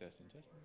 Testing, testing.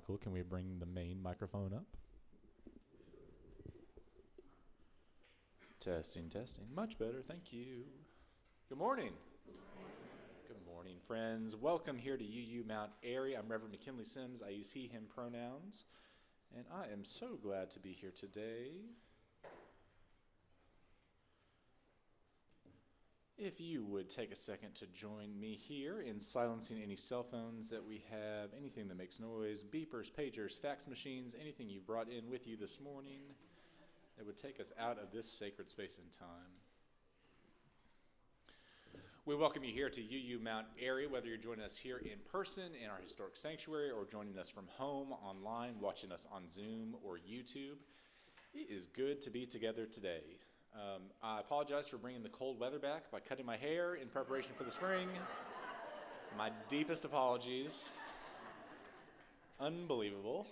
Michael, can we bring the main microphone up? Testing, testing. Much better, thank you. Good morning. Good morning, friends. Welcome here to UU Mount Airy. I'm Reverend McKinley Sims. I use he, him pronouns. And I am so glad to be here today. If you would take a second to join me here in silencing any cell phones that we have, anything that makes noise, beepers, pagers, fax machines, anything you brought in with you this morning that would take us out of this sacred space and time. We welcome you here to UU Mount Airy, whether you're joining us here in person in our historic sanctuary or joining us from home, online, watching us on Zoom or YouTube. It is good to be together today. I apologize for bringing the cold weather back by cutting my hair in preparation for the spring. My deepest apologies. Unbelievable.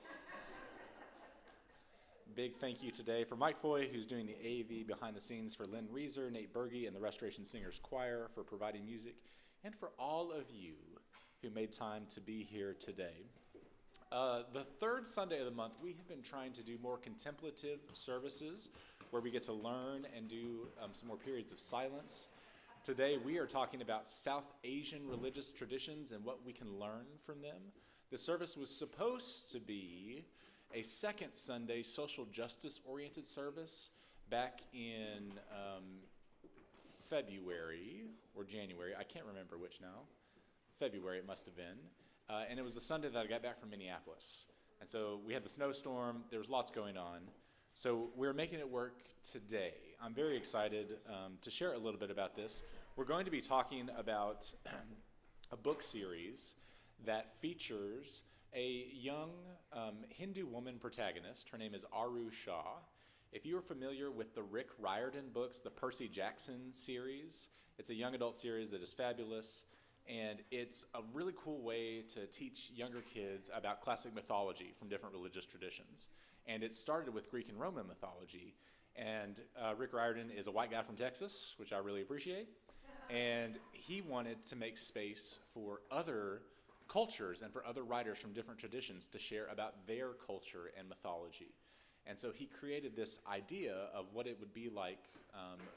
Big thank you today for Mike Foy, who's doing the AV behind the scenes, for Lynn Reeser, Nate Berge, and the Restoration Singers Choir for providing music, and for all of you who made time to be here today. The third Sunday of the month, we have been trying to do more contemplative services where we get to learn and do some more periods of silence. Today, we are talking about South Asian religious traditions and what we can learn from them. The service was supposed to be a second Sunday social justice-oriented service back in February or January. I can't remember which now. February it must have been. And it was the Sunday that I got back from Minneapolis. And so we had the snowstorm. There was lots going on. So we're making it work today. I'm very excited to share a little bit about this. We're going to be talking about a book series that features a young Hindu woman protagonist. Her name is Aru Shah. If you are familiar with the Rick Riordan books, the Percy Jackson series, it's a young adult series that is fabulous. And it's a really cool way to teach younger kids about classic mythology from different religious traditions. And it started with Greek and Roman mythology. And Rick Riordan is a white guy from Texas, which I really appreciate. And he wanted to make space for other cultures and for other writers from different traditions to share about their culture and mythology. And so he created this idea of what it would be like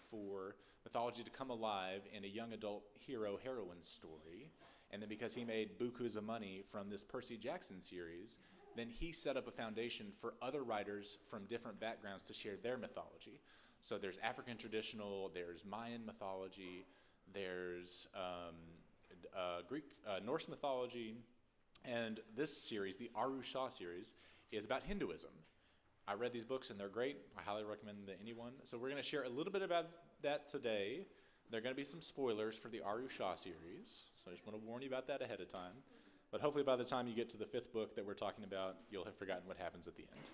for mythology to come alive in a young adult hero-heroine story. And then because he made bukus of money from this Percy Jackson series, then he set up a foundation for other writers from different backgrounds to share their mythology. So there's African traditional, there's Mayan mythology, there's Greek, Norse mythology, and this series, the Aru Shah series, is about Hinduism. I read these books and they're great. I highly recommend them to anyone. So we're going to share a little bit about that today. There are going to be some spoilers for the Aru Shah series, so I just want to warn you about that ahead of time. But hopefully by the time you get to the fifth book that we're talking about, you'll have forgotten what happens at the end.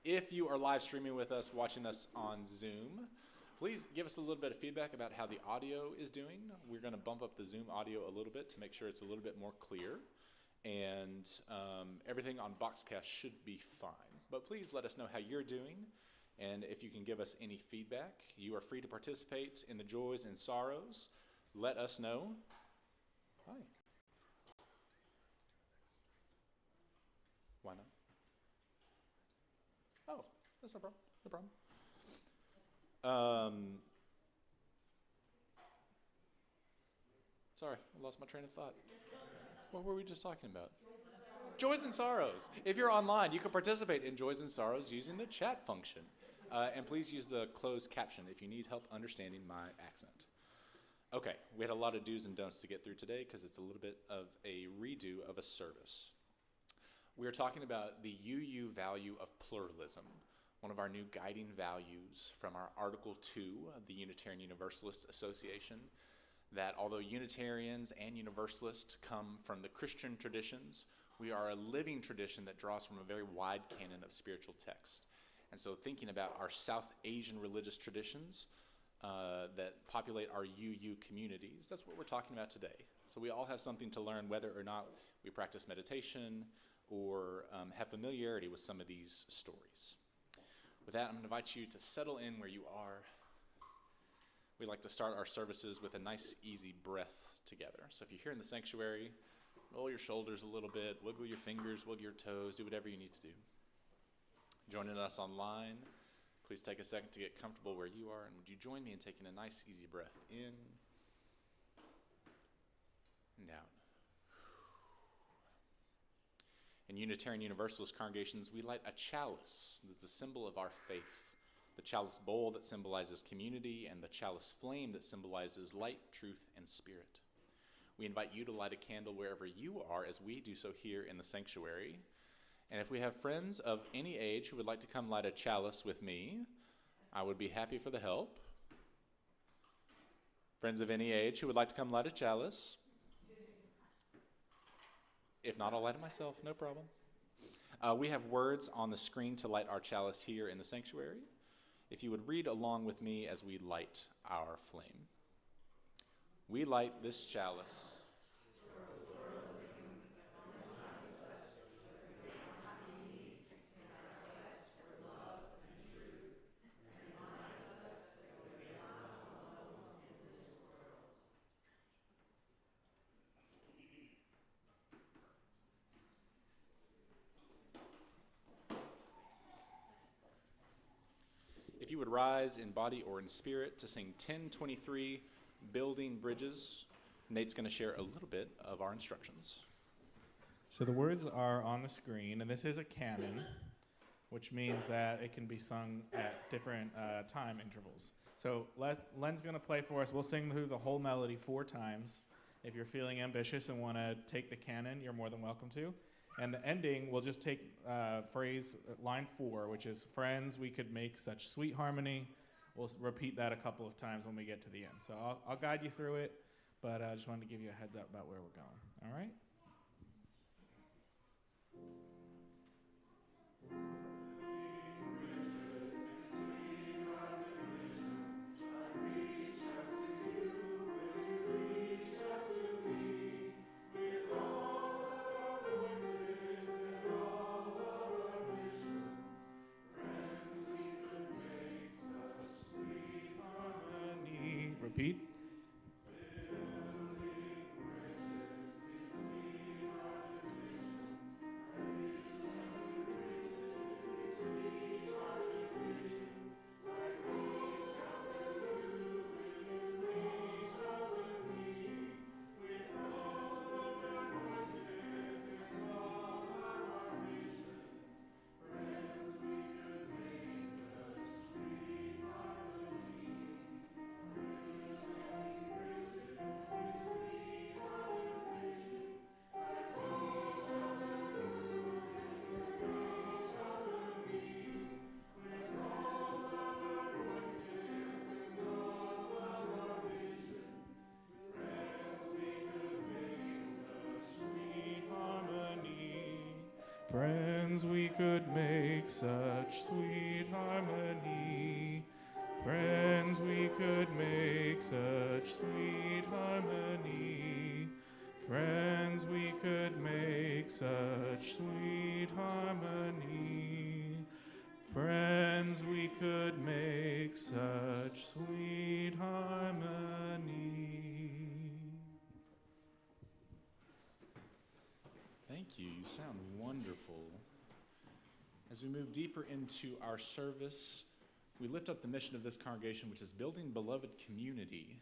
If you are live streaming with us, watching us on Zoom, please give us a little bit of feedback about how the audio is doing. We're going to bump up the Zoom audio a little bit to make sure it's a little bit more clear. And everything on Boxcast should be fine. But please let us know how you're doing. And if you can give us any feedback, you are free to participate in the joys and sorrows. Let us know. Hi. Why not? Oh, that's no problem. No problem. Sorry, I lost my train of thought. What were we just talking about? Joys and sorrows. If you're online, you can participate in Joys and Sorrows using the chat function. And please use the closed caption if you need help understanding my accent. Okay, we had a lot of do's and don'ts to get through today because it's a little bit of a redo of a service. We are talking about the UU value of pluralism, one of our new guiding values from our Article 2 of the Unitarian Universalist Association, that although Unitarians and Universalists come from the Christian traditions, we are a living tradition that draws from a very wide canon of spiritual text. And so thinking about our South Asian religious traditions that populate our UU communities, that's what we're talking about today. So we all have something to learn whether or not we practice meditation or have familiarity with some of these stories. With that, I'm going to invite you to settle in where you are. We like to start our services with a nice, easy breath together. So if you're here in the sanctuary, Roll your shoulders a little bit, wiggle your fingers, wiggle your toes, do whatever you need to do. Joining us online, please take a second to get comfortable where you are, and would you join me in taking a nice, easy breath in and out. In Unitarian Universalist congregations, we light a chalice that's the symbol of our faith. The chalice bowl that symbolizes community, and the chalice flame that symbolizes light, truth, and spirit. We invite you to light a candle wherever you are, as we do so here in the sanctuary. And if we have friends of any age who would like to come light a chalice with me, I would be happy for the help. Friends of any age who would like to come light a chalice? If not, I'll light it myself, no problem. We have words on the screen to light our chalice here in the sanctuary. If you would read along with me as we light our flame. We light this chalice. If you would rise in body or in spirit to sing 1023, Building Bridges, Nate's going to share a little bit of our instructions. So the words are on the screen, and this is a canon, which means that it can be sung at different time intervals. So Len's going to play for us. We'll sing through the whole melody 4 times. If you're feeling ambitious and want to take the canon, you're more than welcome to. And the ending, we'll just take line 4, which is, friends, we could make such sweet harmony. We'll repeat that a couple of times when we get to the end. So I'll guide you through it, but I just wanted to give you a heads up about where we're going. All right? Repeat. Friends, we could make such sweet harmony. Friends, we could make such sweet harmony. Friends, we could make such sweet harmony. Friends, we could make such sweet harmony. Thank you. You sound wonderful. As we move deeper into our service, we lift up the mission of this congregation, which is building beloved community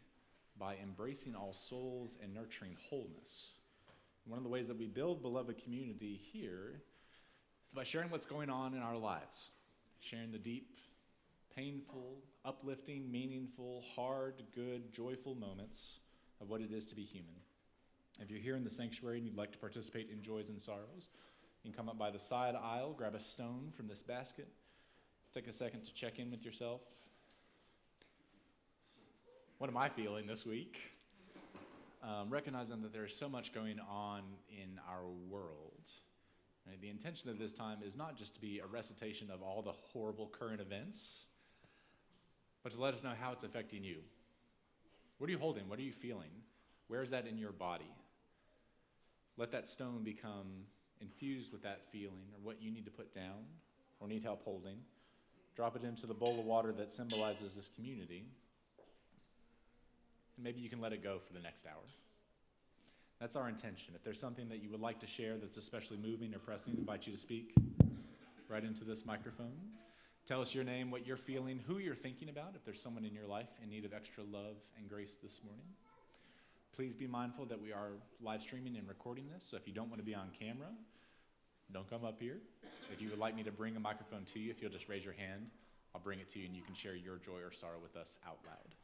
by embracing all souls and nurturing wholeness. One of the ways that we build beloved community here is by sharing what's going on in our lives, sharing the deep, painful, uplifting, meaningful, hard, good, joyful moments of what it is to be human. If you're here in the sanctuary and you'd like to participate in joys and sorrows, you can come up by the side aisle, grab a stone from this basket, take a second to check in with yourself. What am I feeling this week? Recognizing that there's so much going on in our world. Right? The intention of this time is not just to be a recitation of all the horrible current events, but to let us know how it's affecting you. What are you holding? What are you feeling? Where is that in your body? Let that stone become infused with that feeling or what you need to put down or need help holding. Drop it into the bowl of water that symbolizes this community. And maybe you can let it go for the next hour. That's our intention. If there's something that you would like to share that's especially moving or pressing, I invite you to speak right into this microphone. Tell us your name, what you're feeling, who you're thinking about, if there's someone in your life in need of extra love and grace this morning. Please be mindful that we are live streaming and recording this, so if you don't want to be on camera, don't come up here. If you would like me to bring a microphone to you, if you'll just raise your hand, I'll bring it to you and you can share your joy or sorrow with us out loud.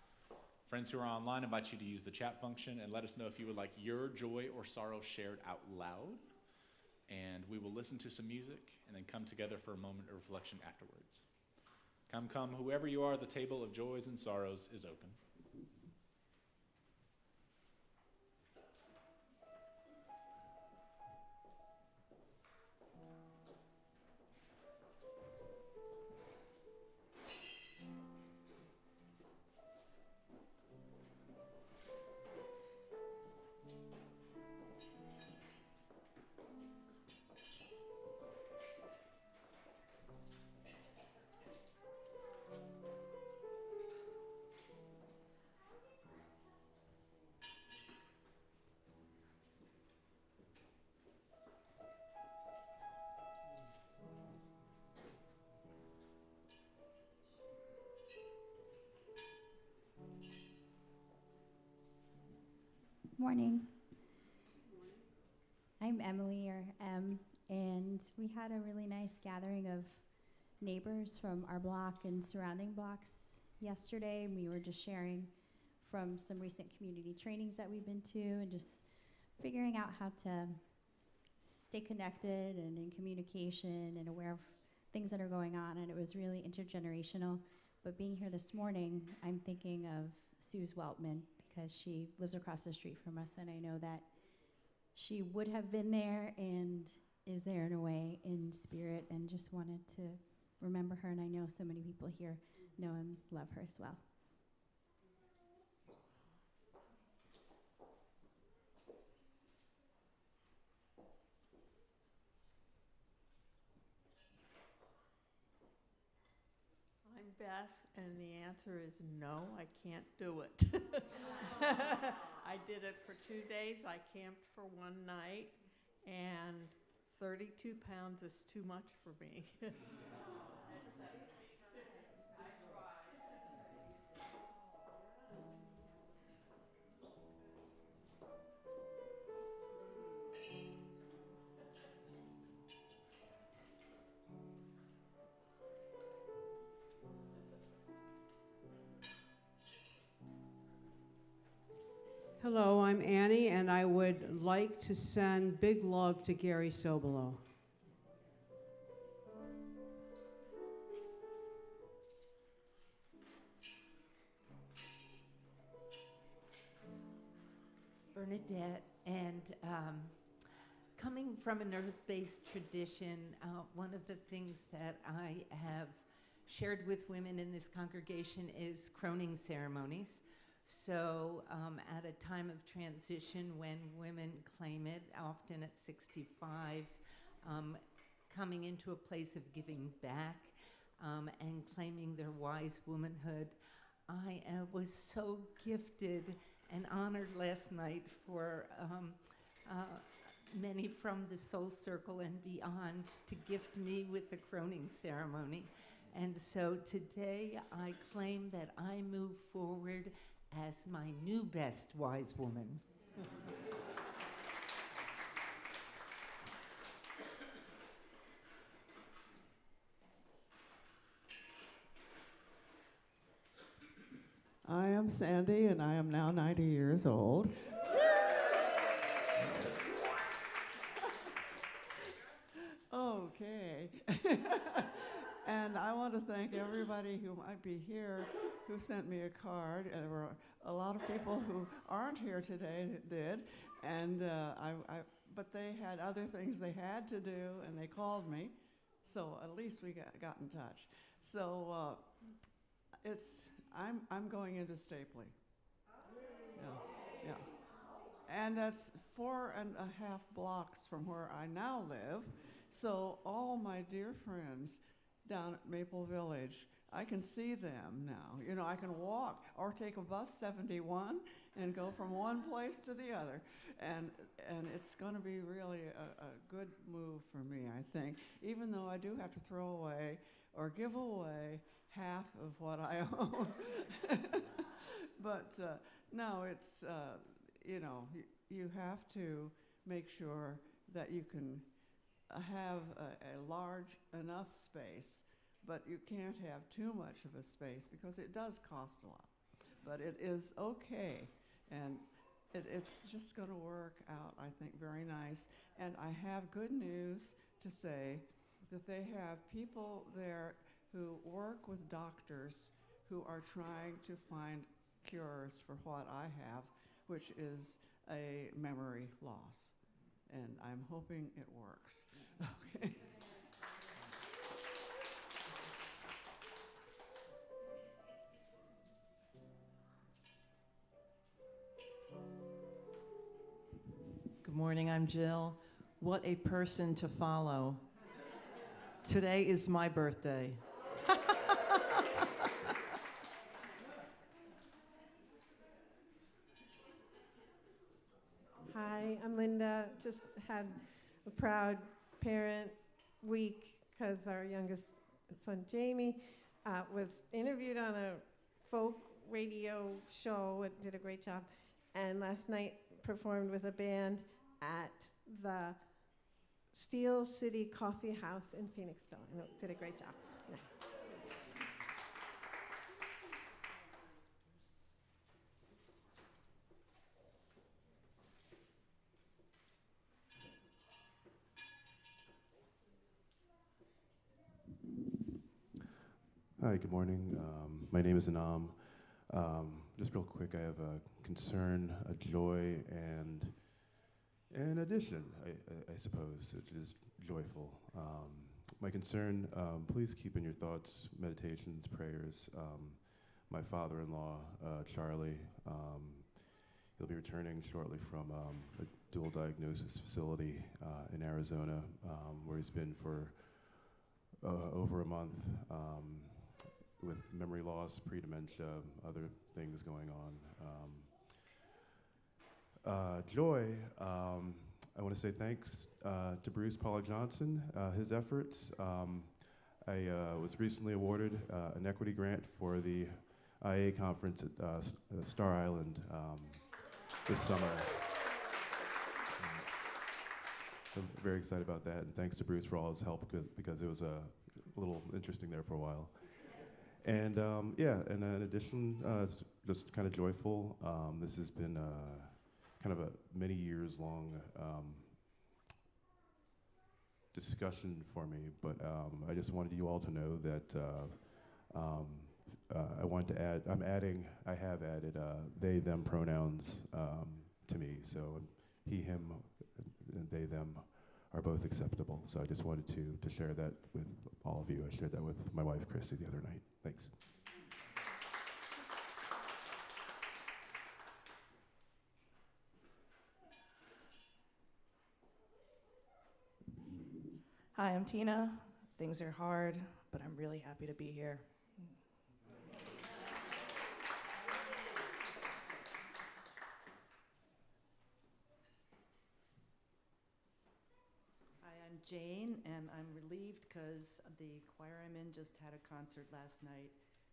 Friends who are online, I invite you to use the chat function and let us know if you would like your joy or sorrow shared out loud. And we will listen to some music and then come together for a moment of reflection afterwards. Come, come, whoever you are, the table of joys and sorrows is open. Morning. I'm Emily, or Em, and we had a really nice gathering of neighbors from our block and surrounding blocks yesterday. We were just sharing from some recent community trainings that we've been to and just figuring out how to stay connected and in communication and aware of things that are going on, and it was really intergenerational. But being here this morning, I'm thinking of Suze Weltman, because she lives across the street from us, and I know that she would have been there and is there in a way in spirit, and just wanted to remember her, and I know so many people here know and love her as well. I'm Beth, and the answer is no, I can't do it. I did it for 2 days. I camped for one night, and 32 pounds is too much for me. Hello, I'm Annie, and I would like to send big love to Gary Sobolo. Bernadette, and coming from an earth-based tradition, one of the things that I have shared with women in this congregation is croning ceremonies. So at a time of transition when women claim it, often at 65, coming into a place of giving back and claiming their wise womanhood, I was so gifted and honored last night for many from the Soul Circle and beyond to gift me with the croning ceremony. And so today I claim that I move forward as my new best wise woman. I am Sandy, and I am now 90 years old. Okay. And I want to thank everybody who might be here who sent me a card. There were a lot of people who aren't here today that did, and but they had other things they had to do, and they called me, so at least we got in touch. So I'm going into Stapley. Yeah. And that's 4.5 blocks from where I now live. So all my dear friends down at Maple Village, I can see them now. You know, I can walk or take a bus 71 and go from one place to the other. And it's going to be really a good move for me, I think, even though I do have to throw away or give away half of what I own. But no, it's, you know, you have to make sure that you can have a large enough space, but you can't have too much of a space because it does cost a lot. But it is okay, and it's just going to work out, I think, very nice. And I have good news to say that they have people there who work with doctors who are trying to find cures for what I have, which is a memory loss. And I'm hoping it works. Okay. Good morning, I'm Jill. What a person to follow. Today is my birthday. Hi, I'm Linda. Just had a proud parent week because our youngest son, Jamie, was interviewed on a folk radio show. It did a great job. And last night performed with a band at the Steel City Coffee House in Phoenixville. And it did a great job. Yeah. Hi, good morning. My name is Anam. Just real quick, I have a concern, a joy, and an addition, I suppose, which is joyful. My concern, please keep in your thoughts, meditations, prayers, my father-in-law, Charlie. He'll be returning shortly from a dual diagnosis facility in Arizona, where he's been for over a month. With memory loss, pre-dementia, other things going on. Joy, I want to say thanks to Bruce Pollock Johnson, his efforts. I was recently awarded an equity grant for the IA conference at Star Island this summer. I'm very excited about that, and thanks to Bruce for all his help because it was a little interesting there for a while. And yeah, and in addition, just kind of joyful. This has been kind of a many years long discussion for me, but I just wanted you all to know that I want to add, I have added they, them pronouns to me. So he, him, and they, them are both acceptable. So I just wanted to share that with all of you. I shared that with my wife, Chrissy, the other night. Thanks. Hi, I'm Tina. Things are hard, but I'm really happy to be here. I'm Jane, and I'm relieved because the choir I'm in just had a concert last night.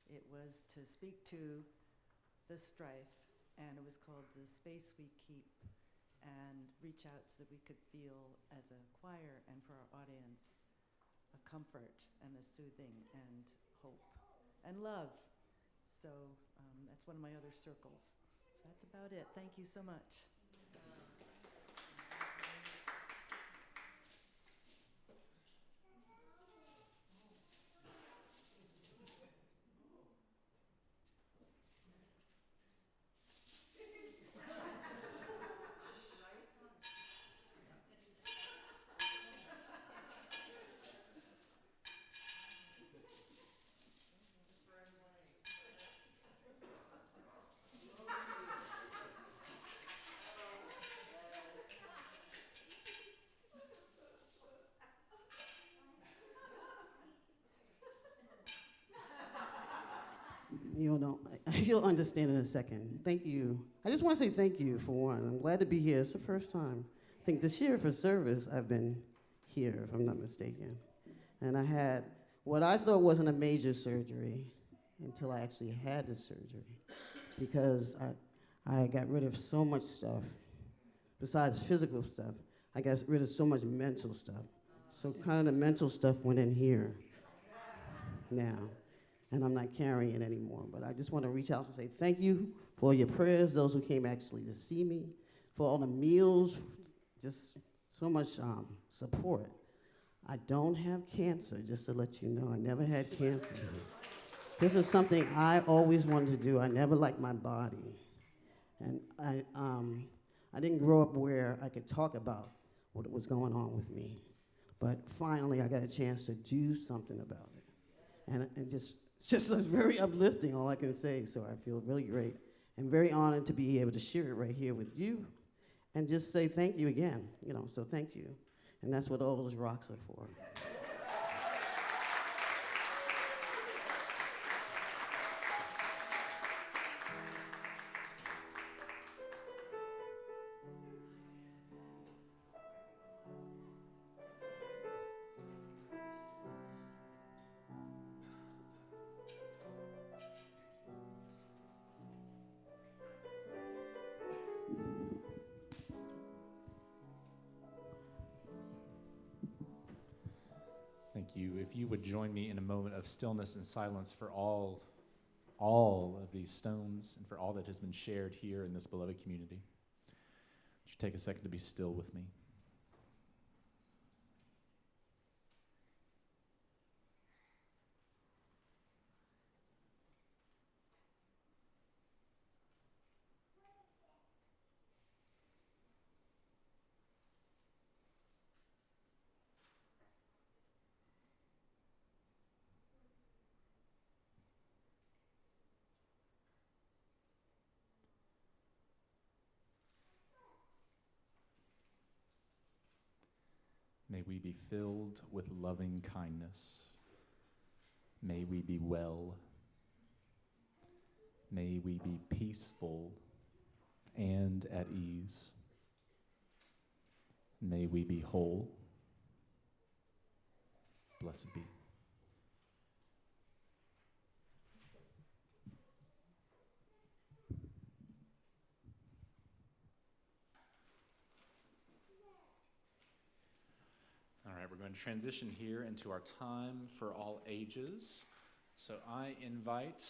It was to speak to the strife, and it was called The Space We Keep, and reach out so that we could feel as a choir and for our audience a comfort and a soothing and hope and love. So that's one of my other circles. So that's about it. Thank you so much. You'll know. You'll understand in a second. Thank you. I just want to say thank you for one. I'm glad to be here. It's the first time. I think this year for service I've been here, if I'm not mistaken. And I had what I thought wasn't a major surgery until I actually had the surgery, because I got rid of so much stuff. Besides physical stuff, I got rid of so much mental stuff. So kind of the mental stuff went in here now, and I'm not carrying it anymore. But I just want to reach out and say thank you for your prayers, those who came actually to see me, for all the meals, just so much support. I don't have cancer, just to let you know. I never had cancer. This is something I always wanted to do. I never liked my body. And I didn't grow up where I could talk about what was going on with me. But finally, I got a chance to do something about it. And it's just very uplifting, all I can say. So I feel really great and very honored to be able to share it right here with you and just say thank you again. So thank you. And that's what all those rocks are for. Thank you. If you would join me in a moment of stillness and silence for all of these stones and for all that has been shared here in this beloved community. Would you take a second to be still with me? May we be filled with loving kindness. May we be well. May we be peaceful and at ease. May we be whole. Blessed be. All right, we're going to transition here into our time for all ages. So I invite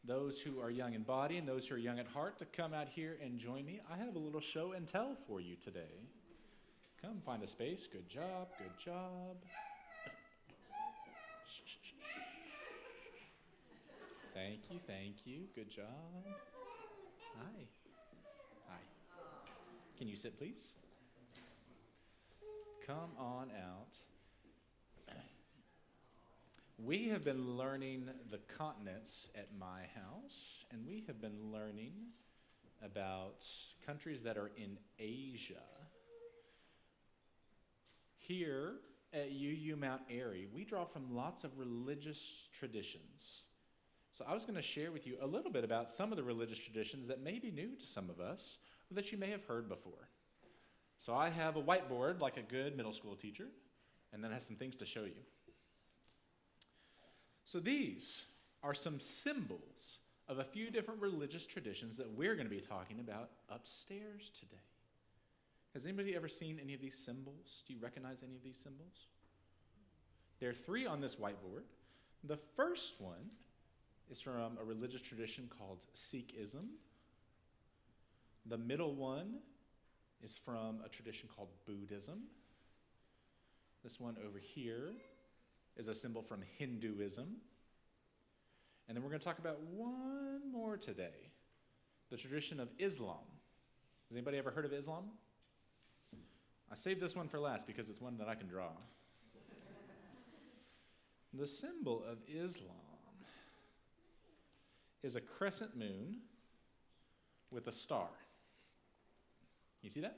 those who are young in body and those who are young at heart to come out here and join me. I have a little show and tell for you today. Come find a space. Good job, good job. Thank you, good job. Hi. Hi. Can you sit, please? Come on out. We have been learning the continents at my house, and we have been learning about countries that are in Asia. Here at UU Mount Airy, we draw from lots of religious traditions. So I was going to share with you a little bit about some of the religious traditions that may be new to some of us, or that you may have heard before. So I have a whiteboard like a good middle school teacher, and then I have some things to show you. So these are some symbols of a few different religious traditions that we're going to be talking about upstairs today. Has anybody ever seen any of these symbols? Do you recognize any of these symbols? There are 3 on this whiteboard. The first one is from a religious tradition called Sikhism. The middle one is from a tradition called Buddhism. This one over here is a symbol from Hinduism. And then we're going to talk about one more today, the tradition of Islam. Has anybody ever heard of Islam? I saved this one for last because it's one that I can draw. The symbol of Islam is a crescent moon with a star. You see that?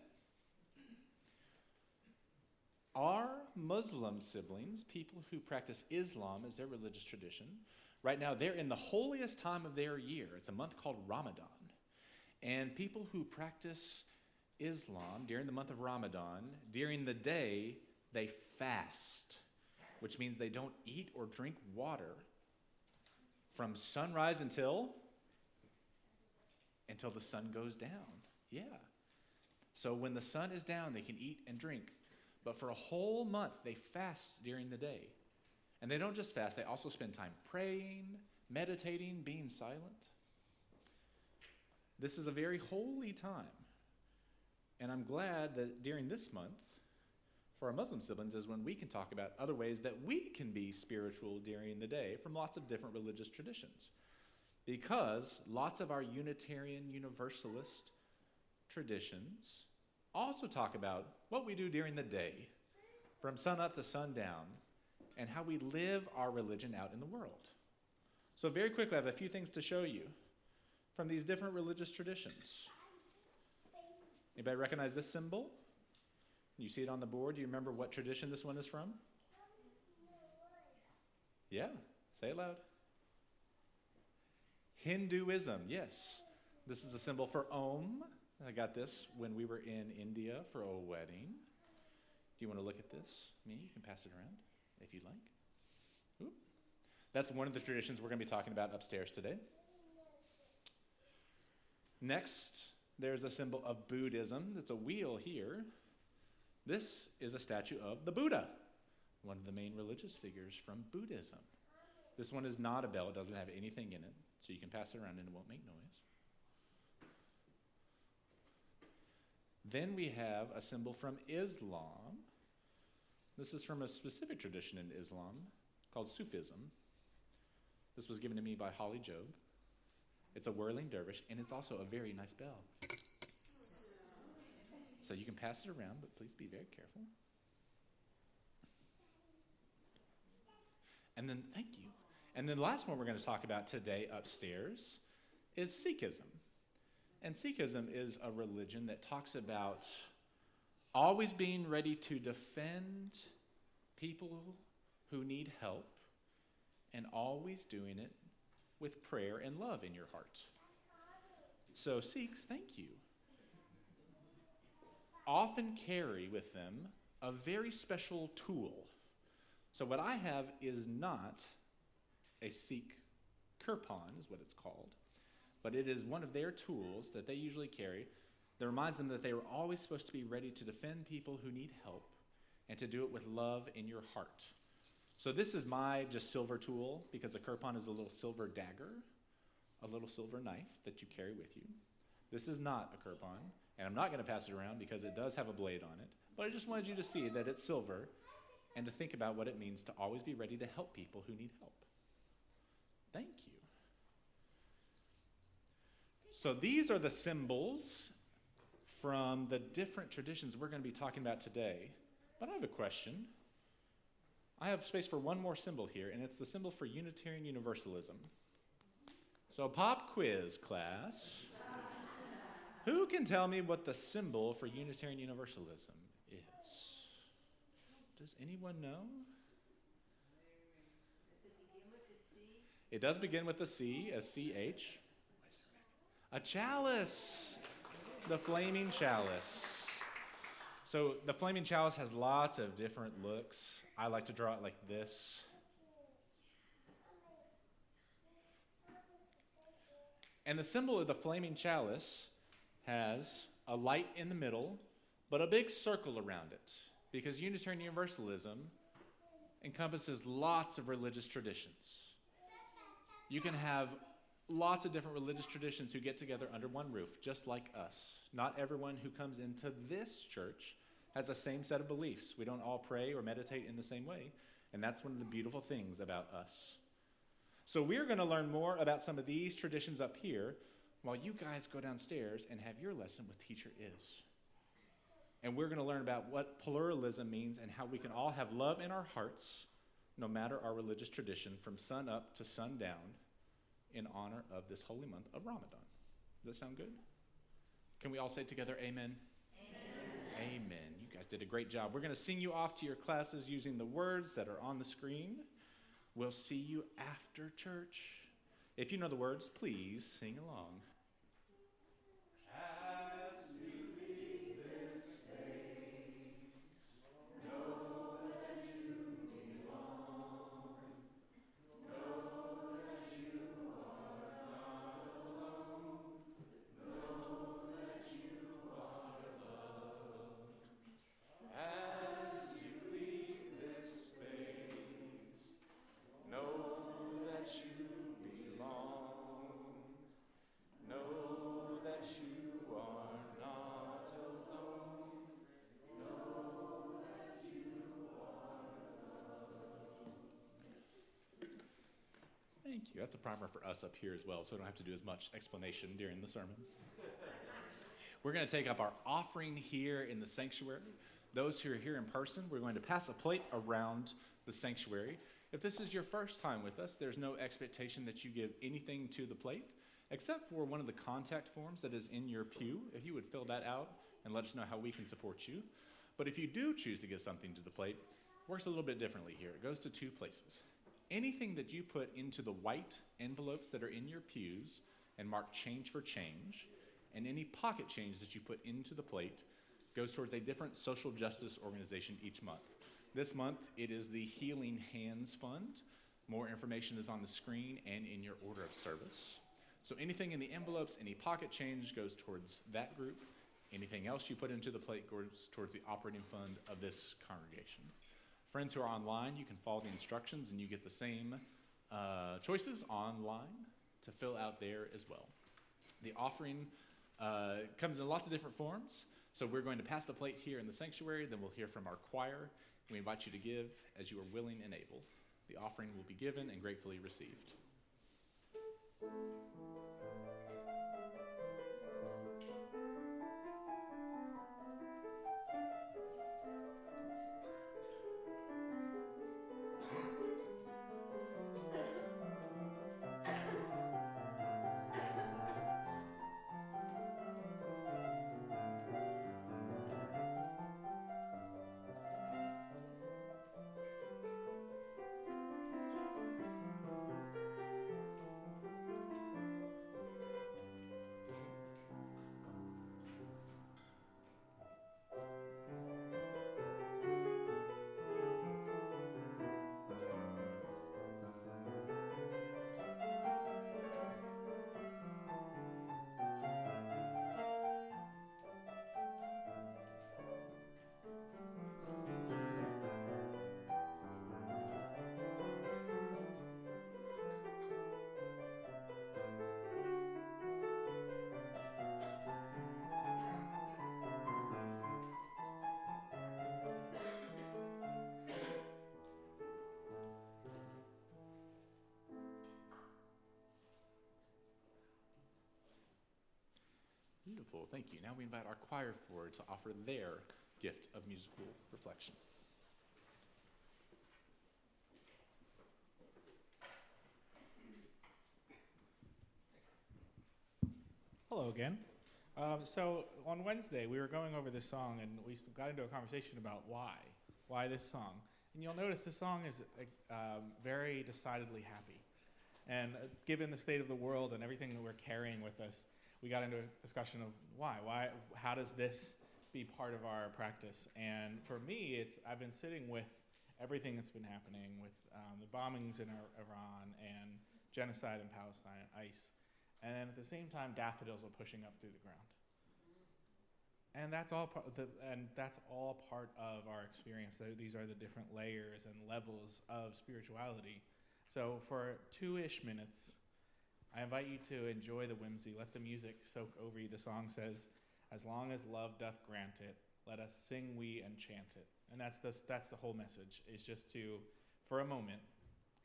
Our Muslim siblings, people who practice Islam as their religious tradition, Right now, they're in the holiest time of their year. It's a month called Ramadan. And people who practice Islam during the month of Ramadan, during the day, they fast, which means they don't eat or drink water from sunrise until the sun goes down. Yeah. So when the sun is down, they can eat and drink. But for a whole month, they fast during the day. And they don't just fast, they also spend time praying, meditating, being silent. This is a very holy time. And I'm glad that during this month, for our Muslim siblings, is when we can talk about other ways that we can be spiritual during the day from lots of different religious traditions. Because lots of our Unitarian Universalist traditions also talk about what we do during the day, from sun up to sundown, and how we live our religion out in the world. So very quickly, I have a few things to show you from these different religious traditions. Anybody recognize this symbol? You see it on the board. Do you remember what tradition this one is from? Yeah, say it loud. Hinduism, yes. This is a symbol for Om. I got this when we were in India for a wedding. Do you want to look at this? Me? You can pass it around if you'd like. Ooh. That's one of the traditions we're going to be talking about upstairs today. Next, there's a symbol of Buddhism. It's a wheel here. This is a statue of the Buddha, one of the main religious figures from Buddhism. This one is not a bell. It doesn't have anything in it, so you can pass it around and it won't make noise. Then we have a symbol from Islam. This is from a specific tradition in Islam called Sufism. This was given to me by Holly Job. It's a whirling dervish, and it's also a very nice bell. So you can pass it around, but please be very careful. And then, thank you. And then the last one we're going to talk about today upstairs is Sikhism. And Sikhism is a religion that talks about always being ready to defend people who need help and always doing it with prayer and love in your heart. So Sikhs, thank you, often carry with them a very special tool. So what I have is not a Sikh kirpan, is what it's called, but it is one of their tools that they usually carry that reminds them that they were always supposed to be ready to defend people who need help and to do it with love in your heart. So this is my just silver tool, because a kirpan is a little silver dagger, a little silver knife that you carry with you. This is not a kirpan, and I'm not going to pass it around because it does have a blade on it, but I just wanted you to see that it's silver and to think about what it means to always be ready to help people who need help. Thank you. So these are the symbols from the different traditions we're going to be talking about today. But I have a question. I have space for one more symbol here, and it's the symbol for Unitarian Universalism. So pop quiz, class. Who can tell me what the symbol for Unitarian Universalism is? Does anyone know? Does it begin with the C? It does begin with the C, a C-H. A chalice, the flaming chalice. So the flaming chalice has lots of different looks. I like to draw it like this. And the symbol of the flaming chalice has a light in the middle, but a big circle around it, because Unitarian Universalism encompasses lots of religious traditions. You can have lots of different religious traditions who get together under one roof, just like us. Not everyone who comes into this church has the same set of beliefs. We don't all pray or meditate in the same way, and that's one of the beautiful things about us. So we're going to learn more about some of these traditions up here while you guys go downstairs and have your lesson with Teacher Is. And we're going to learn about what pluralism means and how we can all have love in our hearts, no matter our religious tradition, from sun up to sundown, in honor of this holy month of Ramadan. Does that sound good? Can we all say together, amen? Amen. Amen. You guys did a great job. We're going to sing you off to your classes using the words that are on the screen. We'll see you after church. If you know the words, please sing along. Thank you. That's a primer for us up here as well, so I don't have to do as much explanation during the sermon. We're going to take up our offering here in the sanctuary. Those who are here in person, we're going to pass a plate around the sanctuary. If this is your first time with us, there's no expectation that you give anything to the plate, except for one of the contact forms that is in your pew. If you would fill that out and let us know how we can support you. But if you do choose to give something to the plate, it works a little bit differently here. It goes to two places. Anything that you put into the white envelopes that are in your pews and mark change for change, and any pocket change that you put into the plate goes towards a different social justice organization each month. This month, it is the Healing Hands Fund. More information is on the screen and in your order of service. So anything in the envelopes, any pocket change goes towards that group. Anything else you put into the plate goes towards the operating fund of this congregation. Friends who are online, you can follow the instructions and you get the same choices online to fill out there as well. The offering comes in lots of different forms. So we're going to pass the plate here in the sanctuary, then we'll hear from our choir. We invite you to give as you are willing and able. The offering will be given and gratefully received. Beautiful, thank you. Now we invite our choir forward to offer their gift of musical reflection. Hello again. So on Wednesday, we were going over this song, and we got into a conversation about why this song. And you'll notice the song is very decidedly happy. And given the state of the world and everything that we're carrying with us, we got into a discussion of why, how does this be part of our practice? And for me, I've been sitting with everything that's been happening with the bombings in Iran and genocide in Palestine, ICE, and then at the same time, daffodils are pushing up through the ground. And that's all part of our experience. These are the different layers and levels of spirituality. So for 2-ish minutes, I invite you to enjoy the whimsy. Let the music soak over you. The song says, "As long as love doth grant it, let us sing we and chant it." And that's the whole message, is just to, for a moment,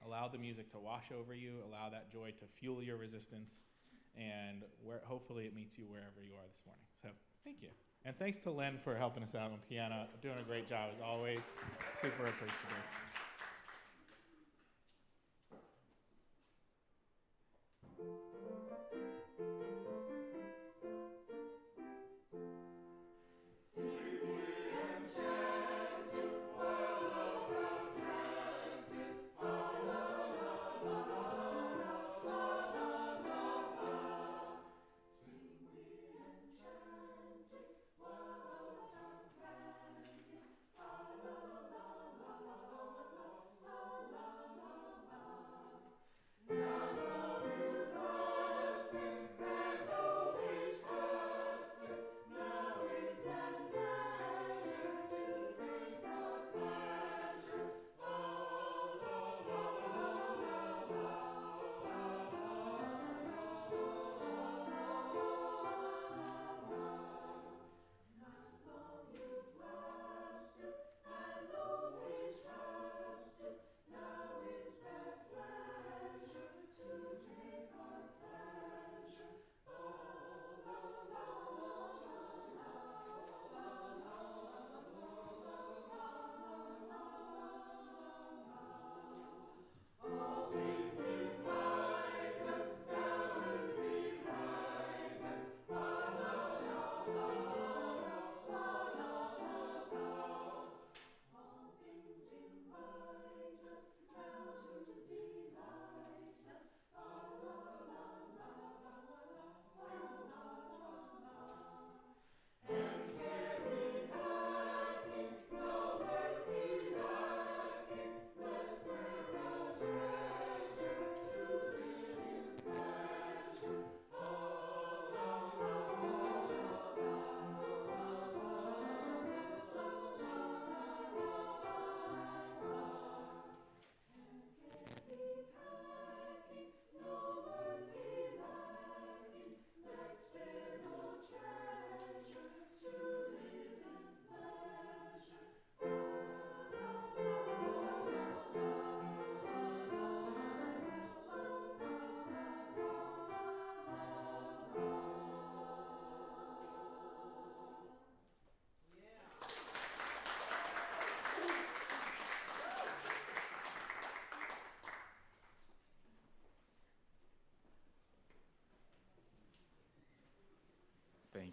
allow the music to wash over you, allow that joy to fuel your resistance, and hopefully it meets you wherever you are this morning. So thank you. And thanks to Len for helping us out on piano, doing a great job as always. Super appreciative.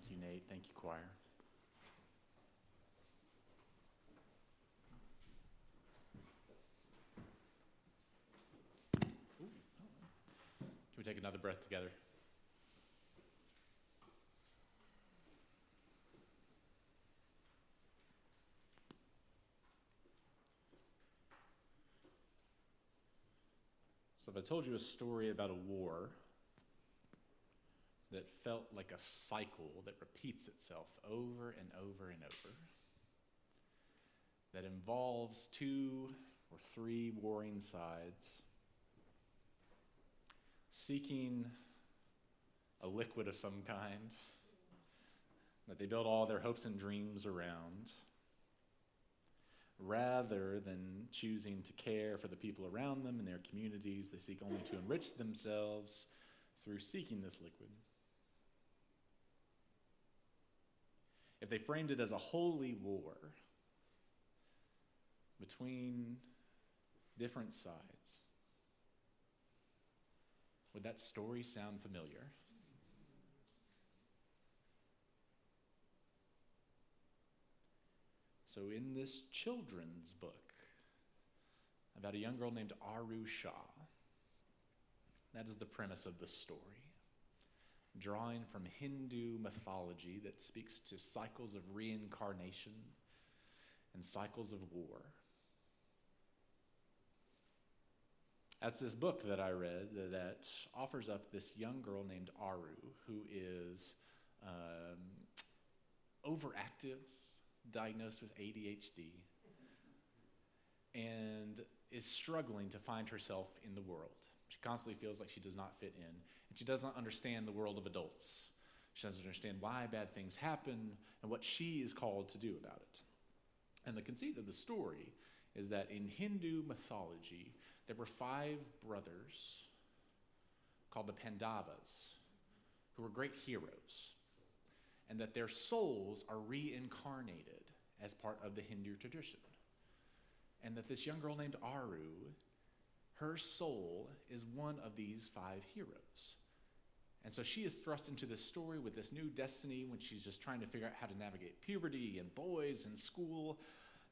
Thank you, Nate. Thank you, choir. Can we take another breath together? So if I told you a story about a war that felt like a cycle that repeats itself over and over and over, that involves 2 or 3 warring sides seeking a liquid of some kind that they build all their hopes and dreams around, rather than choosing to care for the people around them and their communities, they seek only to enrich themselves through seeking this liquid. If they framed it as a holy war between different sides, would that story sound familiar? So in this children's book about a young girl named Aru Shah, that is the premise of the story, drawing from Hindu mythology that speaks to cycles of reincarnation and cycles of war. That's this book that I read that offers up this young girl named Aru, who is overactive, diagnosed with ADHD, and is struggling to find herself in the world. She constantly feels like she does not fit in, and she does not understand the world of adults. She doesn't understand why bad things happen and what she is called to do about it. And the conceit of the story is that in Hindu mythology, there were 5 brothers called the Pandavas who were great heroes, and that their souls are reincarnated as part of the Hindu tradition. And that this young girl named Aru, her soul is one of these 5 heroes. And so she is thrust into this story with this new destiny when she's just trying to figure out how to navigate puberty and boys and school.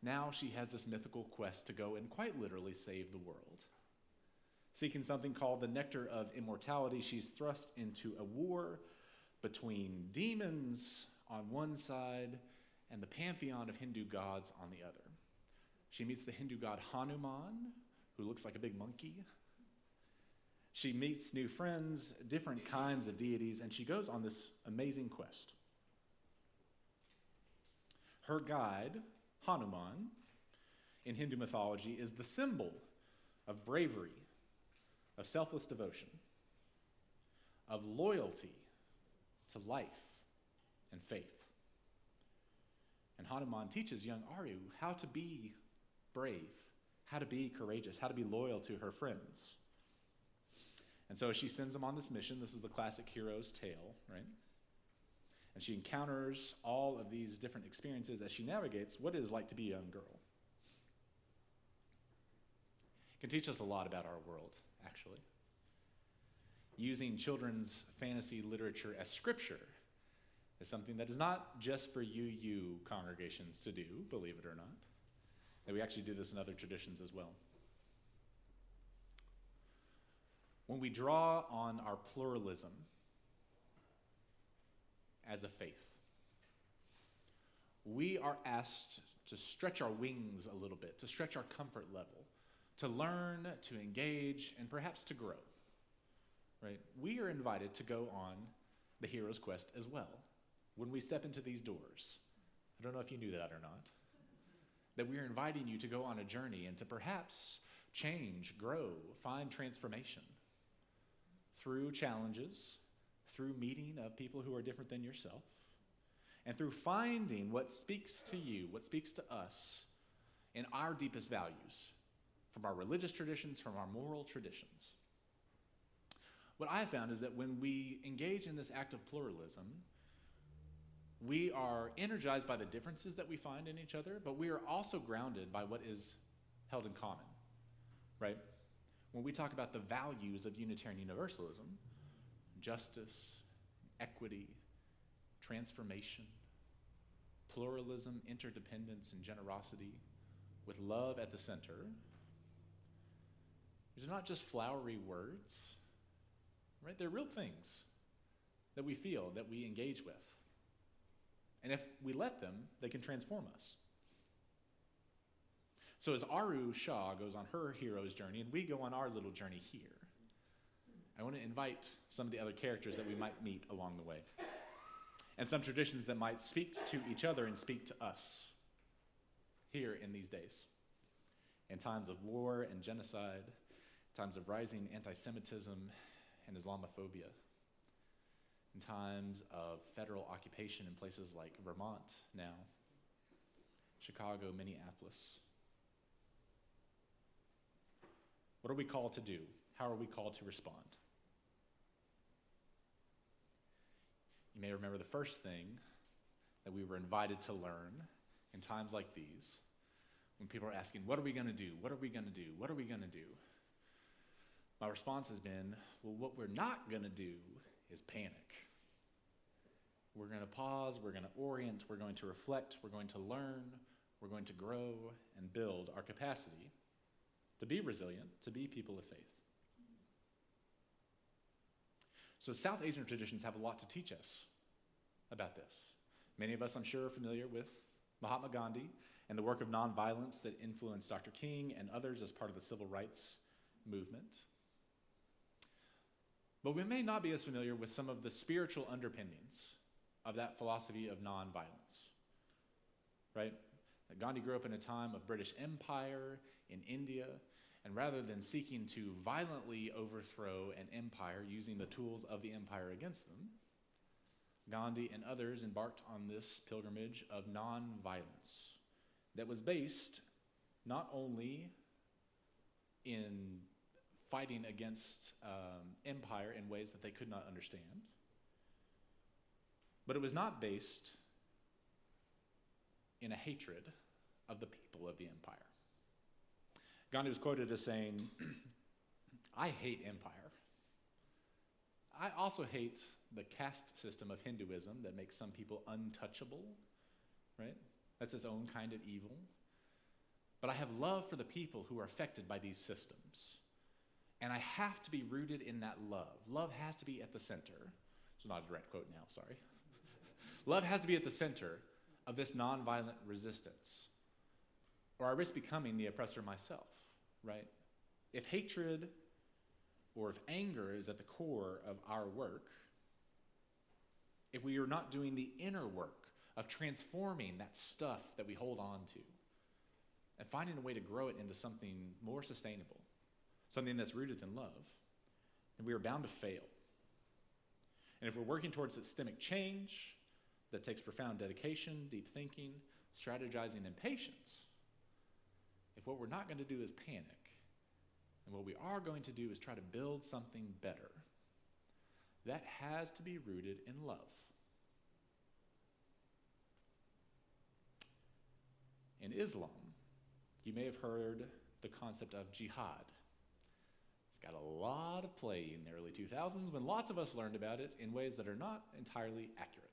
Now she has this mythical quest to go and quite literally save the world. Seeking something called the Nectar of Immortality, she's thrust into a war between demons on one side and the pantheon of Hindu gods on the other. She meets the Hindu god Hanuman, who looks like a big monkey. She meets new friends, different kinds of deities, and she goes on this amazing quest. Her guide, Hanuman, in Hindu mythology, is the symbol of bravery, of selfless devotion, of loyalty to life and faith. And Hanuman teaches young Aru how to be brave, how to be courageous, how to be loyal to her friends. And so she sends him on this mission. This is the classic hero's tale, right? And she encounters all of these different experiences as she navigates what it is like to be a young girl. It can teach us a lot about our world, actually. Using children's fantasy literature as scripture is something that is not just for UU congregations to do, believe it or not. That we actually do this in other traditions as well. When we draw on our pluralism as a faith, we are asked to stretch our wings a little bit, to stretch our comfort level, to learn, to engage, and perhaps to grow. Right? We are invited to go on the hero's quest as well when we step into these doors. I don't know if you knew that or not. That we are inviting you to go on a journey and to perhaps change, grow, find transformation through challenges, through meeting of people who are different than yourself, and through finding what speaks to you, what speaks to us in our deepest values, from our religious traditions, from our moral traditions. What I have found is that when we engage in this act of pluralism, we are energized by the differences that we find in each other, but we are also grounded by what is held in common, right? When we talk about the values of Unitarian Universalism, justice, equity, transformation, pluralism, interdependence, and generosity, with love at the center. These are not just flowery words, right? They're real things that we feel, that we engage with. And if we let them, they can transform us. So as Aru Shah goes on her hero's journey, and we go on our little journey here, I want to invite some of the other characters that we might meet along the way, and some traditions that might speak to each other and speak to us here in these days. In times of war and genocide, times of rising anti-Semitism and Islamophobia, in times of federal occupation in places like Vermont now, Chicago, Minneapolis. What are we called to do? How are we called to respond? You may remember the first thing that we were invited to learn in times like these, when people are asking, what are we going to do? What are we going to do? What are we going to do? My response has been, well, what we're not going to do is panic. We're going to pause, we're going to orient, we're going to reflect, we're going to learn, we're going to grow and build our capacity to be resilient, to be people of faith. So South Asian traditions have a lot to teach us about this. Many of us, I'm sure, are familiar with Mahatma Gandhi and the work of nonviolence that influenced Dr. King and others as part of the civil rights movement. But we may not be as familiar with some of the spiritual underpinnings of that philosophy of nonviolence, right? That Gandhi grew up in a time of British Empire in India, and rather than seeking to violently overthrow an empire using the tools of the empire against them, Gandhi and others embarked on this pilgrimage of nonviolence that was based not only in fighting against empire in ways that they could not understand, but it was not based in a hatred of the people of the empire. Gandhi was quoted as saying, I hate empire. I also hate the caste system of Hinduism that makes some people untouchable, right? That's its own kind of evil. But I have love for the people who are affected by these systems. And I have to be rooted in that love. Love has to be at the center. It's not a direct quote now, sorry. Love has to be at the center of this nonviolent resistance, or I risk becoming the oppressor myself, right? If hatred or if anger is at the core of our work, if we are not doing the inner work of transforming that stuff that we hold on to and finding a way to grow it into something more sustainable, something that's rooted in love, then we are bound to fail. And if we're working towards systemic change that takes profound dedication, deep thinking, strategizing, and patience, if what we're not going to do is panic, and what we are going to do is try to build something better, that has to be rooted in love. In Islam, you may have heard the concept of jihad. It's got a lot of play in the early 2000s when lots of us learned about it in ways that are not entirely accurate.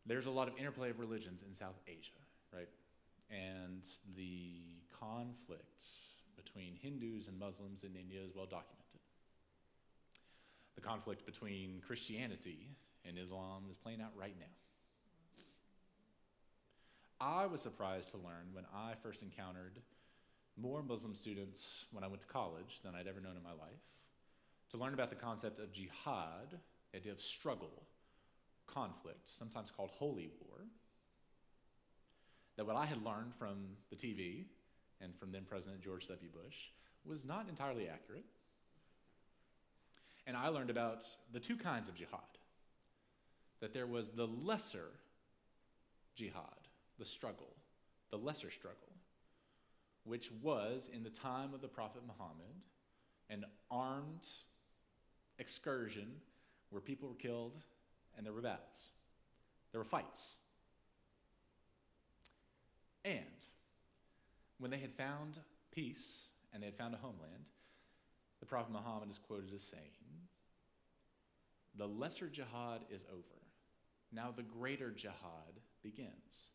There's a lot of interplay of religions in South Asia, right? And the conflict between Hindus and Muslims in India is well documented. The conflict between Christianity and Islam is playing out right now. I was surprised to learn when I first encountered more Muslim students when I went to college than I'd ever known in my life, to learn about the concept of jihad, the idea of struggle, conflict, sometimes called holy war, that what I had learned from the TV and from then President George W. Bush was not entirely accurate. And I learned about the two kinds of jihad, that there was the lesser jihad, the struggle, the lesser struggle, which was, in the time of the Prophet Muhammad, an armed excursion where people were killed and there were battles. There were fights. And when they had found peace and they had found a homeland, the Prophet Muhammad is quoted as saying the lesser jihad is over. Now the greater jihad begins.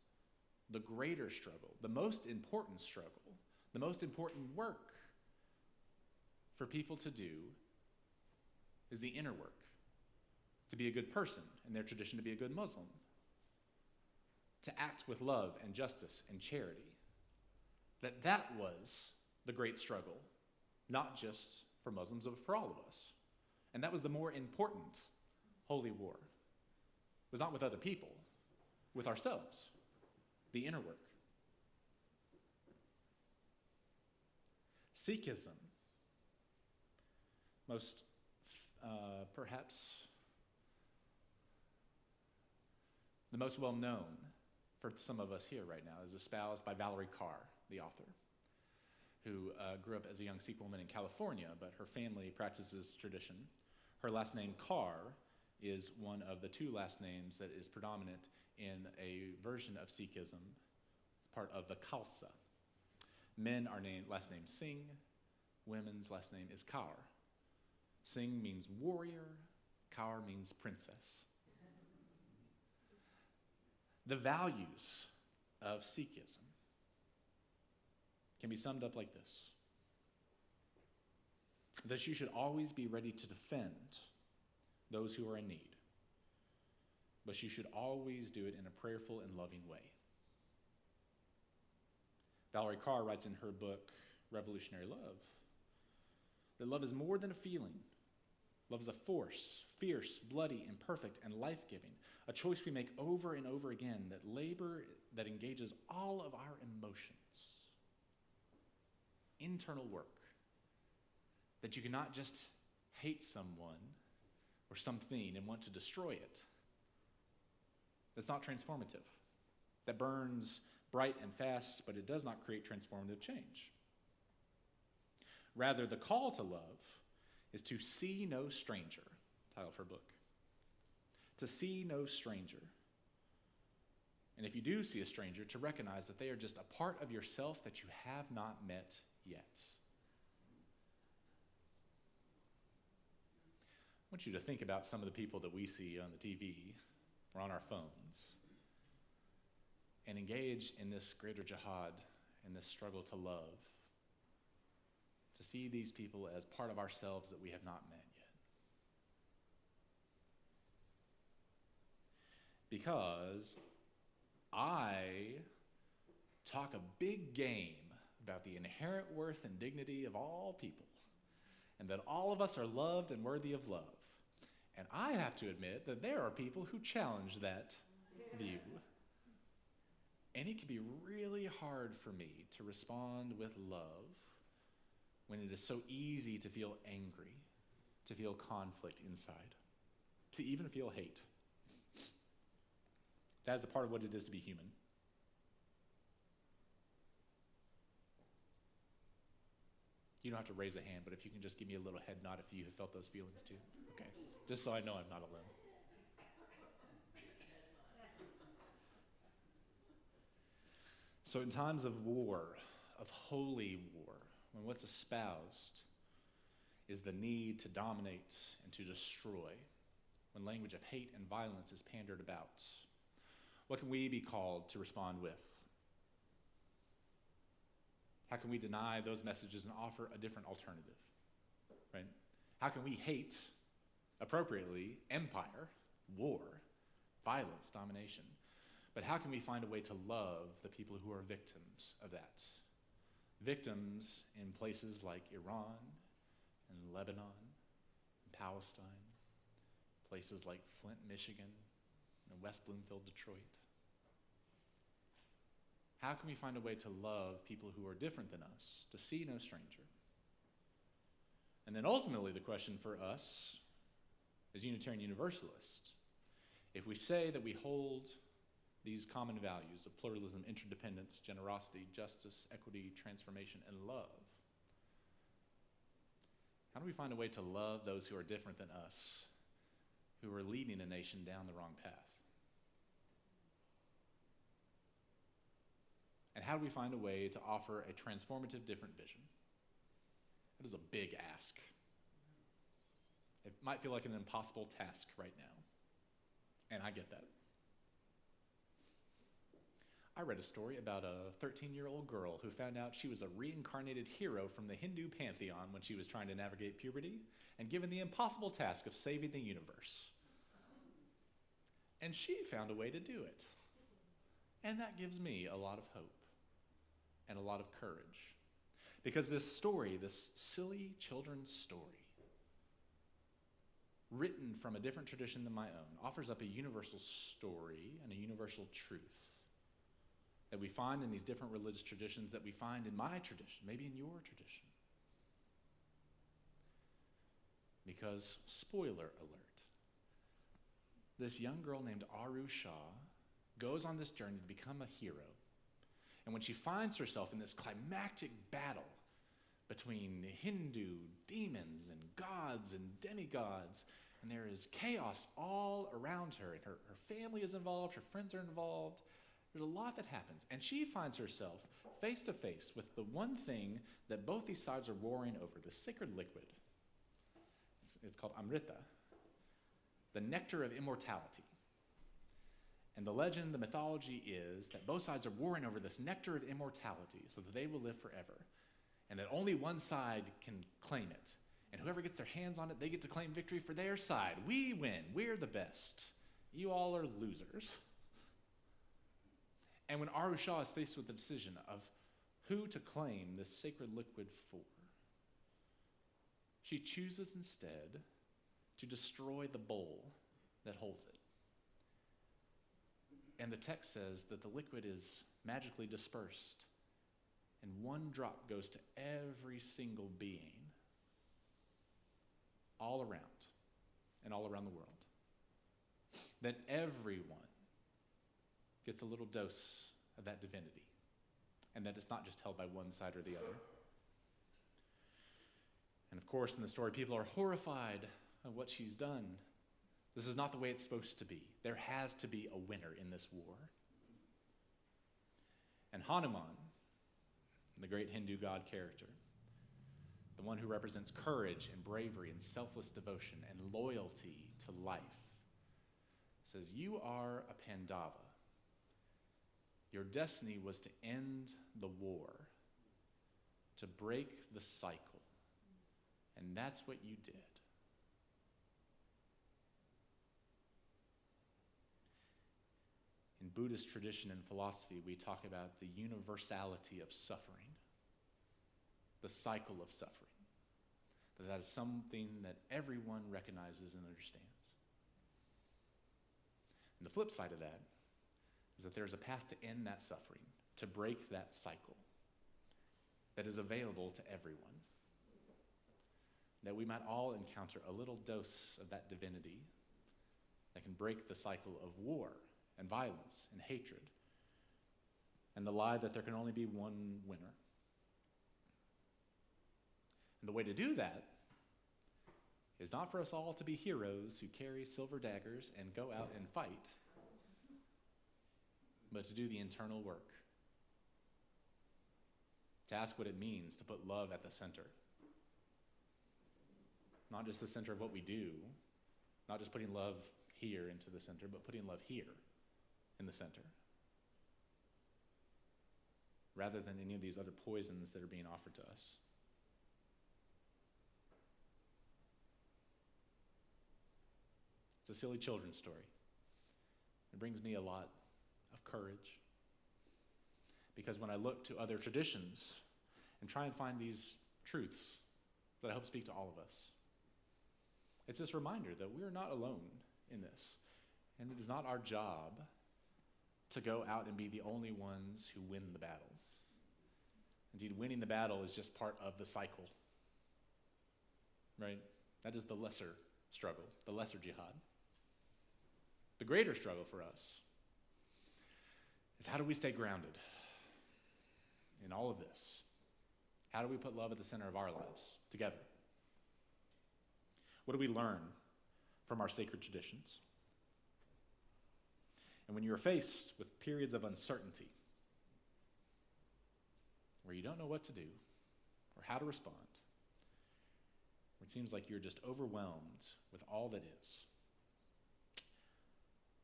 The greater struggle, the most important struggle, the most important work for people to do is the inner work. To be a good person, in their tradition, to be a good Muslim. To act with love and justice and charity. That was the great struggle, not just for Muslims, but for all of us. And that was the more important holy war. It was not with other people, with ourselves, the inner work. Sikhism, most perhaps the most well known for some of us here right now, is espoused by Valerie Carr, the author, who grew up as a young Sikh woman in California, but her family practices tradition. Her last name, Carr, is one of the two last names that is predominant in a version of Sikhism. It's part of the Khalsa. Men are last name Singh, women's last name is Kaur. Singh means warrior, Kaur means princess. The values of Sikhism can be summed up like this: that you should always be ready to defend those who are in need, but you should always do it in a prayerful and loving way. Valerie Carr writes in her book, Revolutionary Love, that love is more than a feeling. Love is a force, fierce, bloody, imperfect, and life-giving, a choice we make over and over again, that engages all of our emotions. Internal work, that you cannot just hate someone or something and want to destroy it. That's not transformative. That burns bright and fast, but it does not create transformative change. Rather, the call to love is to see no stranger, title of her book. To see no stranger. And if you do see a stranger, to recognize that they are just a part of yourself that you have not met yet. I want you to think about some of the people that we see on the TV or on our phones and engage in this greater jihad, in this struggle to love, to see these people as part of ourselves that we have not met yet. Because I talk a big game about the inherent worth and dignity of all people, and that all of us are loved and worthy of love. And I have to admit that there are people who challenge that view. And it can be really hard for me to respond with love when it is so easy to feel angry, to feel conflict inside, to even feel hate. That is a part of what it is to be human. You don't have to raise a hand, but if you can just give me a little head nod if you have felt those feelings too. Okay, just so I know I'm not alone. So in times of war, of holy war, when what's espoused is the need to dominate and to destroy, when language of hate and violence is pandered about, what can we be called to respond with? How can we deny those messages and offer a different alternative, right? How can we hate, appropriately, empire, war, violence, domination? But how can we find a way to love the people who are victims of that? Victims in places like Iran and Lebanon and Palestine, places like Flint, Michigan, and West Bloomfield, Detroit. How can we find a way to love people who are different than us, to see no stranger? And then ultimately the question for us as Unitarian Universalists, if we say that we hold these common values of pluralism, interdependence, generosity, justice, equity, transformation, and love, how do we find a way to love those who are different than us, who are leading a nation down the wrong path? And how do we find a way to offer a transformative, different vision? It is a big ask. It might feel like an impossible task right now, and I get that. I read a story about a 13-year-old girl who found out she was a reincarnated hero from the Hindu pantheon when she was trying to navigate puberty and given the impossible task of saving the universe. And she found a way to do it. And that gives me a lot of hope and a lot of courage. Because this story, this silly children's story, written from a different tradition than my own, offers up a universal story and a universal truth that we find in these different religious traditions, that we find in my tradition, maybe in your tradition. Because, spoiler alert, this young girl named Aru Shah goes on this journey to become a hero. And when she finds herself in this climactic battle between Hindu demons and gods and demigods, and there is chaos all around her, and her family is involved, her friends are involved, there's a lot that happens. And she finds herself face to face with the one thing that both these sides are warring over, the sacred liquid. It's called Amrita, the nectar of immortality. And the legend, the mythology is that both sides are warring over this nectar of immortality so that they will live forever, and that only one side can claim it. And whoever gets their hands on it, they get to claim victory for their side. We win. We're the best. You all are losers. And when Aru Shah is faced with the decision of who to claim this sacred liquid for, she chooses instead to destroy the bowl that holds it. And the text says that the liquid is magically dispersed, and one drop goes to every single being all around and all around the world. Then everyone gets a little dose of that divinity, and that it's not just held by one side or the other. And of course, in the story, people are horrified of what she's done. This is not the way it's supposed to be. There has to be a winner in this war. And Hanuman, the great Hindu god character, the one who represents courage and bravery and selfless devotion and loyalty to life, says, "You are a Pandava. Your destiny was to end the war, to break the cycle, and that's what you did." In Buddhist tradition and philosophy, we talk about the universality of suffering, the cycle of suffering, that is something that everyone recognizes and understands. And the flip side of that is that there's a path to end that suffering, to break that cycle, that is available to everyone. That we might all encounter a little dose of that divinity that can break the cycle of war and violence and hatred, and the lie that there can only be one winner. And the way to do that is not for us all to be heroes who carry silver daggers and go out and fight, but to do the internal work, to ask what it means to put love at the center. Not just the center of what we do, not just putting love here into the center, but putting love here in the center, rather than any of these other poisons that are being offered to us. It's a silly children's story. It brings me a lot of courage, because when I look to other traditions and try and find these truths that I hope speak to all of us, it's this reminder that we're not alone in this, and it is not our job to go out and be the only ones who win the battle. Indeed, winning the battle is just part of the cycle, right? That is the lesser struggle, the lesser jihad. The greater struggle for us is, how do we stay grounded in all of this? How do we put love at the center of our lives together? What do we learn from our sacred traditions? And when you're faced with periods of uncertainty, where you don't know what to do or how to respond, where it seems like you're just overwhelmed with all that is.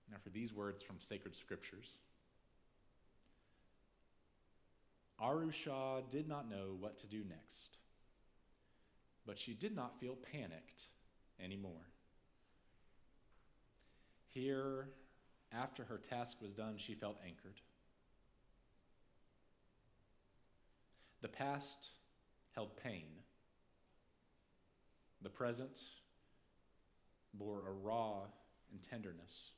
Now, for these words from sacred scriptures, Arusha did not know what to do next, but she did not feel panicked anymore. Here, after her task was done, she felt anchored. The past held pain. The present bore a raw and tenderness,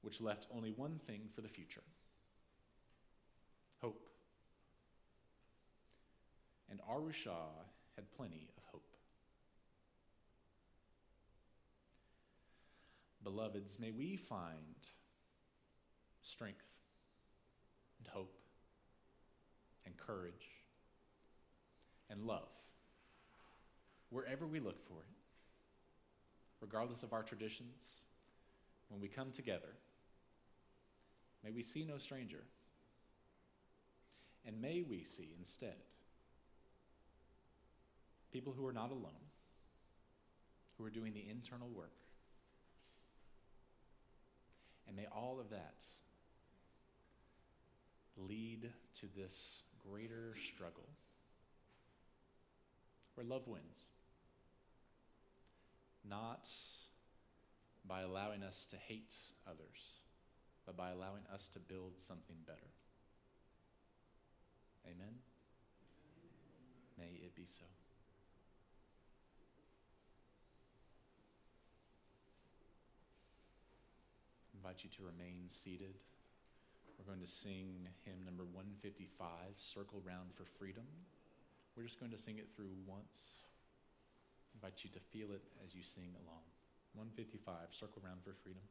which left only one thing for the future: hope. And Arusha had plenty of hope. Beloveds, may we find strength and hope and courage and love wherever we look for it, regardless of our traditions. When we come together, may we see no stranger, and may we see instead people who are not alone, who are doing the internal work. And may all of that lead to this greater struggle where love wins, not by allowing us to hate others, but by allowing us to build something better. Amen? May it be so. I invite you to remain seated. We're going to sing hymn number 155, Circle Round for Freedom. We're just going to sing it through once. I invite you to feel it as you sing along. 155, Circle Round for Freedom.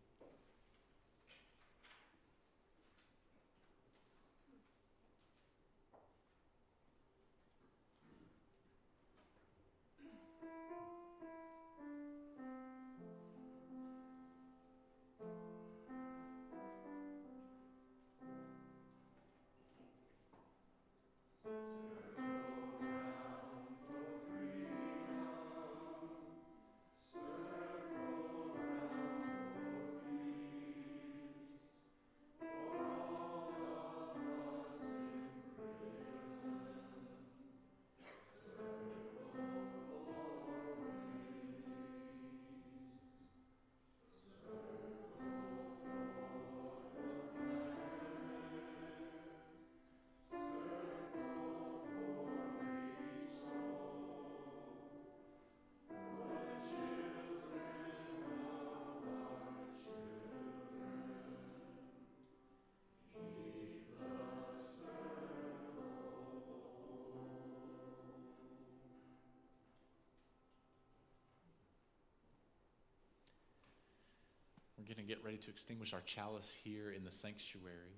We're going to get ready to extinguish our chalice here in the sanctuary.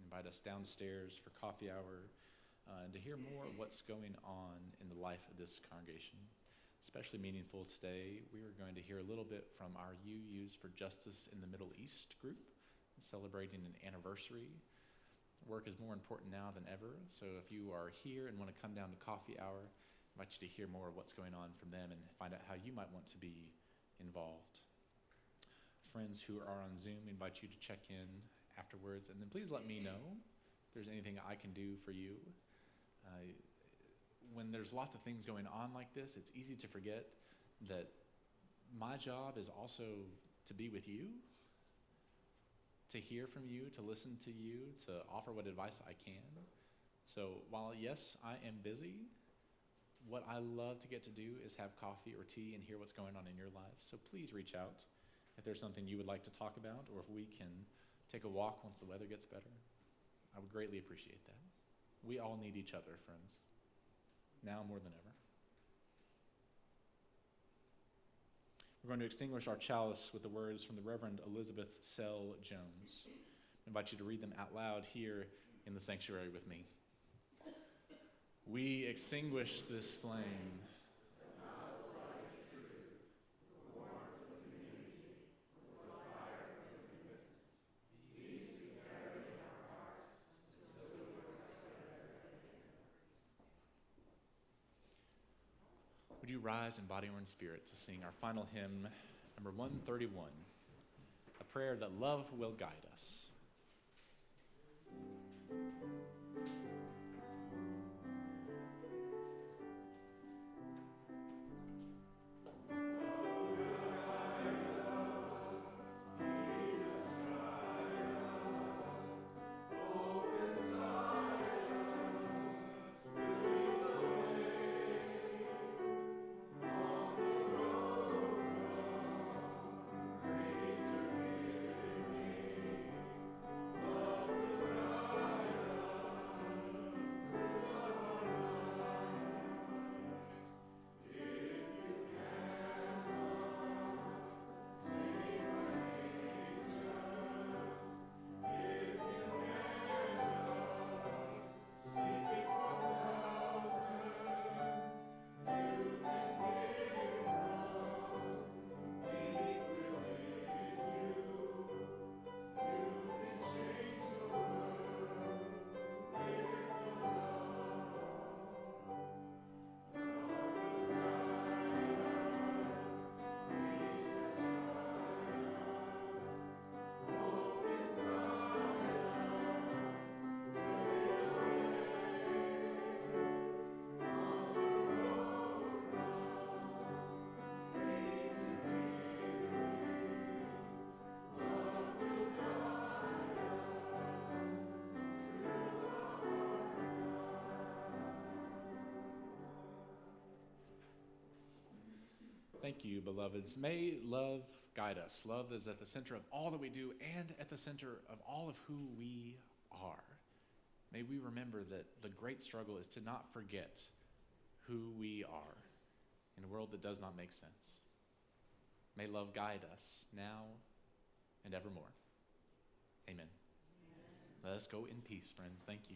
Invite us downstairs for coffee hour and to hear more of what's going on in the life of this congregation. Especially meaningful today, we are going to hear a little bit from our UUs for Justice in the Middle East group, celebrating an anniversary. Work is more important now than ever, so if you are here and want to come down to coffee hour, I invite you to hear more of what's going on from them and find out how you might want to be involved. Friends who are on Zoom, we invite you to check in afterwards, and then please let me know if there's anything I can do for you. When there's lots of things going on like this, it's easy to forget that my job is also to be with you, to hear from you, to listen to you, to offer what advice I can. So while, yes, I am busy, what I love to get to do is have coffee or tea and hear what's going on in your life. So please reach out if there's something you would like to talk about, or if we can take a walk once the weather gets better. I would greatly appreciate that. We all need each other, friends, now more than ever. We're going to extinguish our chalice with the words from the Reverend Elizabeth Sell Jones. I invite you to read them out loud here in the sanctuary with me. We extinguish this flame. Would you you rise in body or in spirit to sing our final hymn, number 131, a prayer that love will guide us. Thank you, beloveds. May love guide us. Love is at the center of all that we do and at the center of all of who we are. May we remember that the great struggle is to not forget who we are in a world that does not make sense. May love guide us now and evermore. Amen. Let us go in peace, friends. Thank you.